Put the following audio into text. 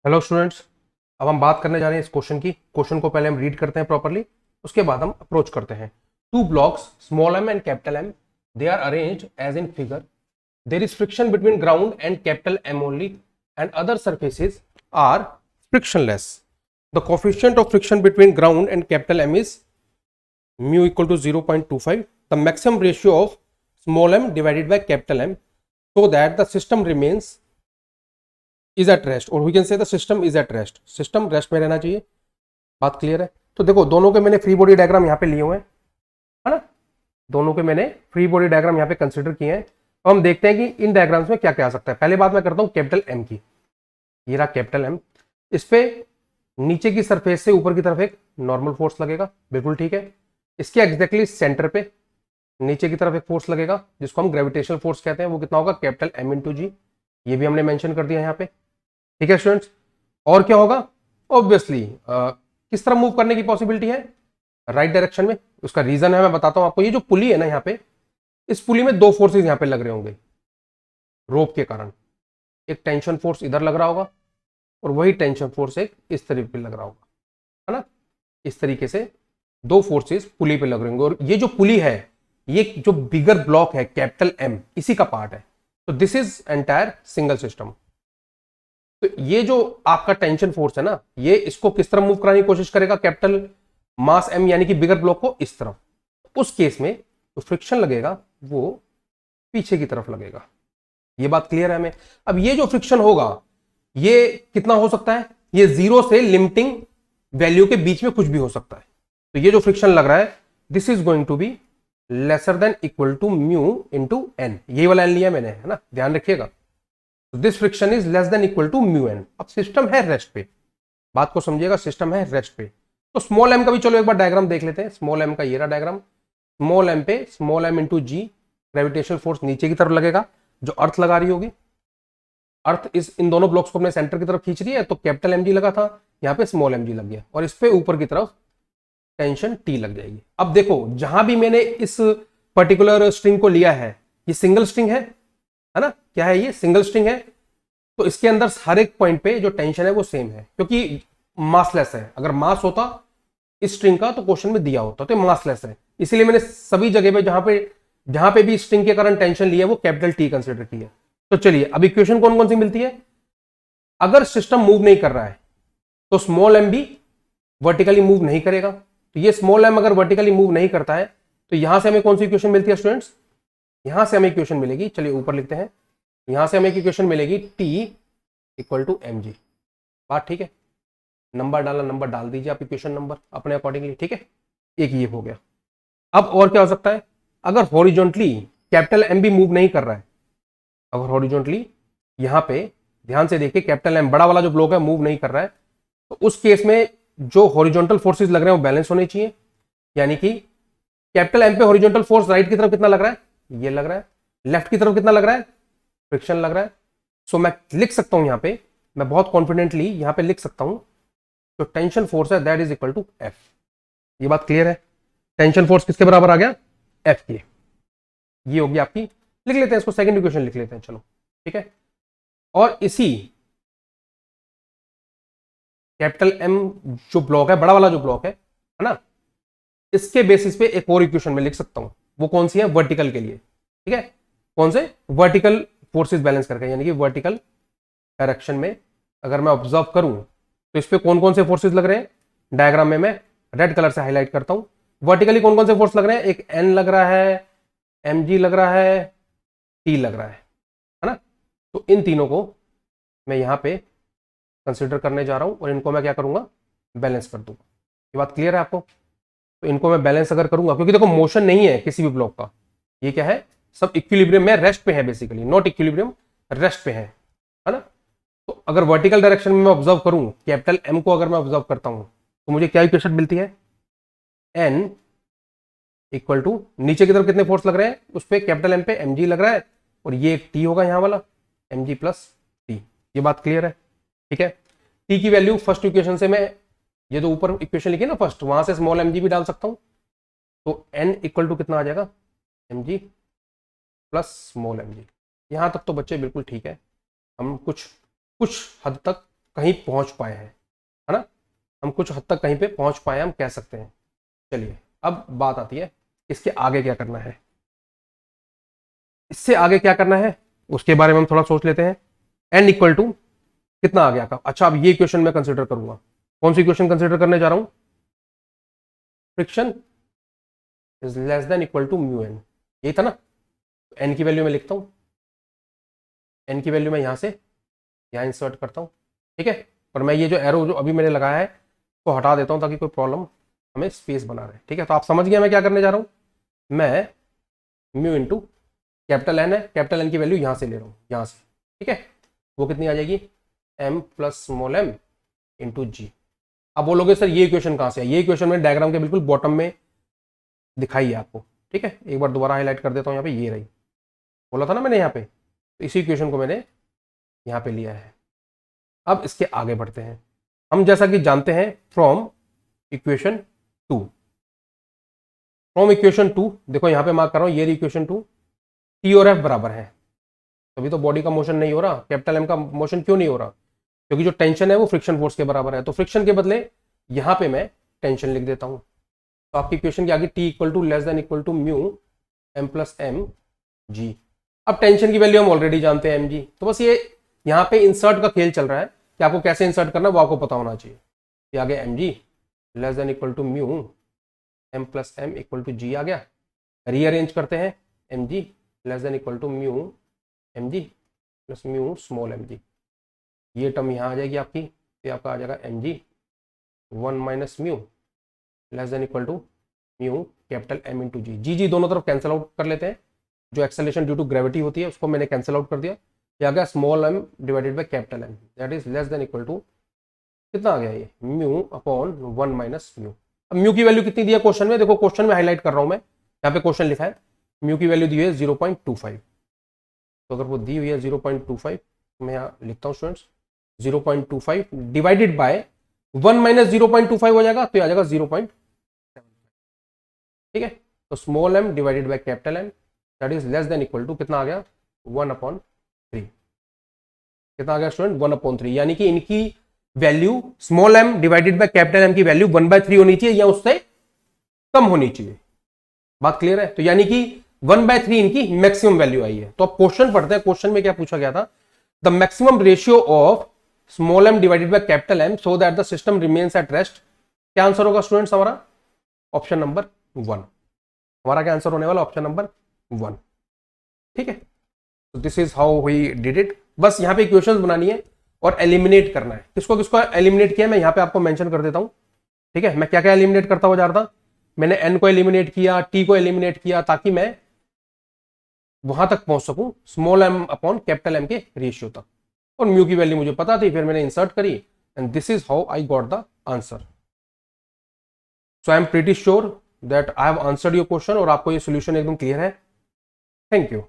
Hello students. अब हम बात करने जा रहे हैं इस क्वेश्चन की। क्वेश्चन को पहले हम रीड करते हैं प्रॉपरली, उसके बाद हम अप्रोच करते हैं। Two blocks small M and capital M, they are arranged as in figure. There is friction between ground and capital M only and other surfaces are frictionless. The coefficient of friction between ground and capital M is mu equal to 0.25. The maximum ratio of small m divided by capital M so that the system remains is at rest, और we can say the system is at rest. System rest में रहना चाहिए। बात clear है? तो देखो, दोनों के मैंने फ्री बॉडी डायग्राम यहाँ पे लिए हुए हैं, है ना। दोनों के मैंने फ्री बॉडी डायग्राम यहाँ पे कंसिडर किए हैं। तो हम देखते हैं कि इन डायग्राम्स में क्या क्या आ सकता है। पहले बात मैं करता हूँ कैपिटल एम की। ये रहा कैपिटल एम। इस पे नीचे की सरफेस से ऊपर की तरफ एक नॉर्मल फोर्स लगेगा, बिल्कुल ठीक है। इसके एग्जैक्टली सेंटर पे नीचे की तरफ एक फोर्स लगेगा जिसको हम ग्रेविटेशनल फोर्स कहते हैं। वो कितना होगा? कैपिटल एम इंटू जी। ये भी हमने मेंशन कर दिया यहाँ पे, ठीक है स्टूडेंट्स। और क्या होगा? ऑब्वियसली किस तरह मूव करने की पॉसिबिलिटी है? राइट डायरेक्शन में। उसका रीजन है, मैं बताता हूं आपको। ये जो पुली है ना यहाँ पे, इस पुली में दो फोर्सेस यहाँ पे लग रहे होंगे रोप के कारण। एक टेंशन फोर्स इधर लग रहा होगा और वही टेंशन फोर्स एक इस तरीके पे लग रहा होगा, है ना। इस तरीके से दो फोर्सेस पुली पे लग रहे होंगे। और ये जो पुली है, ये जो बिगर ब्लॉक है कैपिटल एम, इसी का पार्ट है। तो this is entire single system. तो ये जो आपका टेंशन फोर्स है ना, ये इसको किस तरह मूव कराने की कोशिश करेगा? कैपिटल मास एम यानी कि बिगर ब्लॉक को इस तरफ। उस केस में जो फ्रिक्शन लगेगा वो पीछे की तरफ लगेगा। ये बात क्लियर है हमें? अब ये जो फ्रिक्शन होगा ये कितना हो सकता है? ये 0 से लिमिटिंग वैल्यू के बीच में कुछ भी हो सकता है। तो ये जो फ्रिक्शन लग रहा है, this is going to be lesser than equal to mu into N. ये वाला एन लिया मैंने, है ना, ध्यान रखिएगा। This friction is less than equal to mu N. अब सिस्टम है रेस्ट पे, बात को समझिएगा, सिस्टम है रेस्ट पे। तो स्मॉल एम का भी चलो एक बार डायग्राम देख लेते हैं। स्मॉल एम का ये रहा डायग्राम। स्मॉल एम पे स्मॉल एम इंटू जी, ग्रेविटेशनल फोर्स नीचे की तरफ लगेगा जो अर्थ लगा रही होगी। अर्थ इस इन दोनों ब्लॉक्स को अपने सेंटर की तरफ खींच रही है, तो कैपिटल एम जी लगा था, यहाँ पे स्मॉल एम जी लग गया, और इस पे ऊपर की तरफ टेंशन टी लग जाएगी। अब देखो, जहां भी मैंने इस पर्टिकुलर स्ट्रिंग को लिया है, ये सिंगल स्ट्रिंग है ना। क्या है? ये सिंगल स्ट्रिंग है। तो इसके अंदर हर एक पॉइंट पे जो टेंशन है वो सेम है, क्योंकि मासलेस है। अगर मास होता इस स्ट्रिंग का तो क्वेश्चन में दिया होता, तो मासलेस है। इसीलिए मैंने सभी जगह पे जहां पे भी स्ट्रिंग के कारण टेंशन ली है वो कैपिटल टी कंसिडर की है। तो चलिए, अब इक्वेशन कौन कौन सी मिलती है? अगर सिस्टम मूव नहीं कर रहा है तो स्मॉल एम भी वर्टिकली मूव नहीं करेगा। तो ये स्मॉल एम अगर वर्टिकली मूव नहीं करता है तो यहां से हमें कौन सी इक्वेशन मिलती है स्टूडेंट्स? यहां से हमें इक्वेशन मिलेगी, चलिए ऊपर लिखते हैं। यहां से हमें एक इक्वेशन मिलेगी T equal to M G. बात ठीक है? नंबर डालना, नंबर डाल दीजिए आप इक्वेशन नंबर अपने अकॉर्डिंगली, ठीक है। एक ये हो गया। अब और क्या हो सकता है? अगर हॉरिजॉन्टली कैपिटल एम भी मूव नहीं कर रहा है, अगर हॉरिजॉन्टली यहां पे ध्यान से देखिए कैपिटल एम बड़ा वाला जो ब्लॉक है मूव नहीं कर रहा है, तो उस केस में जो हॉरिजॉन्टल फोर्सेस लग रहे हैं वो बैलेंस होने चाहिए। यानी कि कैपिटल एम पे हॉरिजॉन्टल फोर्स राइट की तरफ कितना लग रहा है? ये लग रहा है। लेफ्ट की तरफ कितना लग रहा है? फ्रिक्शन लग रहा है। सो मैं लिख सकता हूं यहां पे, मैं बहुत कॉन्फिडेंटली यहां पे लिख सकता हूं, जो टेंशन फोर्स है that is equal to F. ये बात क्लियर है? टेंशन फोर्स किसके बराबर आ गया? एफ के। ये होगी आपकी, लिख लेते हैं इसको, सेकंड इक्वेशन लिख लेते हैं, चलो ठीक है। और इसी कैपिटल एम जो ब्लॉक है, बड़ा वाला जो ब्लॉक है ना, इसके बेसिस पे एक और इक्वेशन में लिख सकता हूं। वो कौन सी है? वर्टिकल के लिए, ठीक है। कौन से? वर्टिकल फोर्सेस बैलेंस करके, यानी कि वर्टिकल डायरेक्शन में अगर मैं ऑब्जर्व करूं तो इस पे कौन कौन से फोर्सेस लग रहे हैं? डायग्राम में मैं रेड कलर से हाईलाइट करता हूं। वर्टिकली कौन कौन से फोर्स लग रहे हैं? एक एन लग रहा है, एम जी लग रहा है, टी लग रहा है ना। तो इन तीनों को मैं यहां पे कंसिडर करने जा रहा हूं और इनको मैं क्या करूंगा? बैलेंस कर दूंगा। ये बात क्लियर है आपको? तो इनको मैं बैलेंस अगर करूंगा, क्योंकि देखो मोशन नहीं है किसी भी ब्लॉक का, ये क्या है? सब इक्विलिब्रियम में, रेस्ट पे है, बेसिकली नॉट इक्विलिब्रियम, रेस्ट पे है ना। तो अगर वर्टिकल डायरेक्शन में मैं ऑब्जर्व करूं, कैपिटल एम को अगर मैं ऑब्जर्व करता हूं, तो मुझे क्या इक्वेशन मिलती है? एन इक्वल टू नीचे की तरफ कितने फोर्स लग रहे हैं? उस पर कैपिटल एम पे एम जी लग रहा है, और ये एक टी होगा यहां वाला, एम जी प्लस टी। ये बात क्लियर है? ठीक है। टी की वैल्यू फर्स्ट इक्वेशन से मैं, ये जो ऊपर इक्वेशन लिखी ना फर्स्ट, वहां से स्मॉल एम जी भी डाल सकता हूं। तो एन इक्वल टू कितना आ जाएगा? M G plus small M G. यहां तक तो बच्चे बिल्कुल ठीक है, हम कुछ हद तक कहीं पहुंच पाए हैं, है ना, हम कुछ हद तक कहीं पे पहुंच पाए हम कह सकते हैं। चलिए अब बात आती है इसके आगे क्या करना है, इससे आगे क्या करना है उसके बारे में हम थोड़ा सोच लेते हैं। n इक्वल टू कितना आ गया, अच्छा अब ये क्वेश्चन मैं कंसिडर करूंगा, कौन सी क्वेश्चन कंसिडर करने जा रहा हूं, friction is less than equal to mu N, यही था ना। n की वैल्यू मैं लिखता हूं, n की वैल्यू मैं यहां से यहां इंसर्ट करता हूं, ठीक है, और मैं ये जो एरो जो अभी मैंने लगाया है उसको हटा देता हूं ताकि कोई प्रॉब्लम हमें स्पेस बना रहे, ठीक है। तो आप समझ गए मैं क्या करने जा रहा हूं, मैं म्यू इंटू कैपिटल एन है, कैपिटल एन की वैल्यू यहां से ले रहा हूं, यहां से, ठीक है, वो कितनी आ जाएगी m plus small m into g. अब बोलोगे सर ये इक्वेशन कहां से है, ये इक्वेशन में डायग्राम के बिल्कुल बॉटम में दिखाई है आपको, ठीक है, एक बार दोबारा हाईलाइट कर देता हूं, यहाँ पे ये रही, बोला था ना मैंने यहाँ पे, तो इसी इक्वेशन को मैंने यहाँ पे लिया है। अब इसके आगे बढ़ते हैं, हम जैसा कि जानते हैं फ्रॉम इक्वेशन 2, फ्रॉम इक्वेशन 2 देखो यहाँ पे मार्क कर रहा हूँ, ये इक्वेशन 2, टी और एफ बराबर है, तभी तो बॉडी का मोशन नहीं हो रहा, कैपिटल एम का मोशन क्यों नहीं हो रहा, क्योंकि जो टेंशन है वो फ्रिक्शन फोर्स के बराबर है, तो फ्रिक्शन के बदले यहां पे मैं टेंशन लिख देता हूं। तो आपकी इक्वेशन के आगे T equal to less than equal to mu M plus M G. अब टेंशन की वैल्यू हम ऑलरेडी जानते हैं एम जी, तो बस ये यहाँ पे इंसर्ट का खेल चल रहा है कि आपको कैसे इंसर्ट करना है वो आपको पता होना चाहिए। ये आगे m g less than equal to mu M plus m equal to g आ गया, रीअरेंज करते हैं, m g less than equal to mu m ji plus mu small M g, ये टर्म यहाँ आ जाएगी आपकी, तो आपका आ जाएगा M g 1 minus mu less than equal to mu capital M into g, g g दोनों तरफ कैंसिल आउट कर लेते हैं, जो एक्सेलरेशन ड्यू टू ग्रेविटी होती है उसको मैंने कैंसिल आउट कर दिया, ये आ गया small M divided by capital M, that is less than equal to कितना आ गया ये म्यू अपॉन 1 माइनस म्यू। अब म्यू की वैल्यू कितनी दी है क्वेश्चन में, देखो क्वेश्चन में हाईलाइट कर रहा हूं मैं, यहाँ पे क्वेश्चन लिखा है म्यू की वैल्यू दी हुई है 0.25, तो अगर वो दी हुई है 0.25 मैं यहाँ लिखता हूँ स्टूडेंट्स 0.25 डिवाइडेड बाय 1 माइनस 0.25 हो जाएगा, तो आ जाएगा 0.7, ठीक है। तो small M divided by capital M that is less than equal to कितना आ गया 1/3, कितना आ गया स्टूडेंट 1/3, यानी कि इनकी value small M divided by capital M की वैल्यू 1/3 होनी चाहिए या उससे कम होनी चाहिए, बात क्लियर है। तो यानी कि 1/3 इनकी मैक्सिमम वैल्यू आई है। तो अब क्वेश्चन पढ़ते हैं, क्वेश्चन में क्या पूछा गया था, the maximum ratio of small M divided by capital M so that the system remains at rest, क्या आंसर होगा स्टूडेंट्स हमारा, ऑप्शन नंबर 1, हमारा क्या आंसर होने वाला ऑप्शन नंबर 1, ठीक है। तो this is how we did it, बस यहाँ पे इक्वेशंस बनानी है और एलिमिनेट करना है, किसको किसको एलिमिनेट किया मैं यहाँ पे आपको मेंशन कर देता हूं, ठीक है। मैं क्या क्या एलिमिनेट करता हुआ जा रहा था, मैंने n को एलिमिनेट किया, t को एलिमिनेट किया, ताकि मैं वहां तक पहुंच सकूं small m upon capital M के रेशियो तक, और म्यू की वैल्यू मुझे पता थी, फिर मैंने इंसर्ट करी and this is how I got the answer. So I am pretty sure that I have answered your question और आपको ये सोल्यूशन एकदम क्लियर है। Thank you.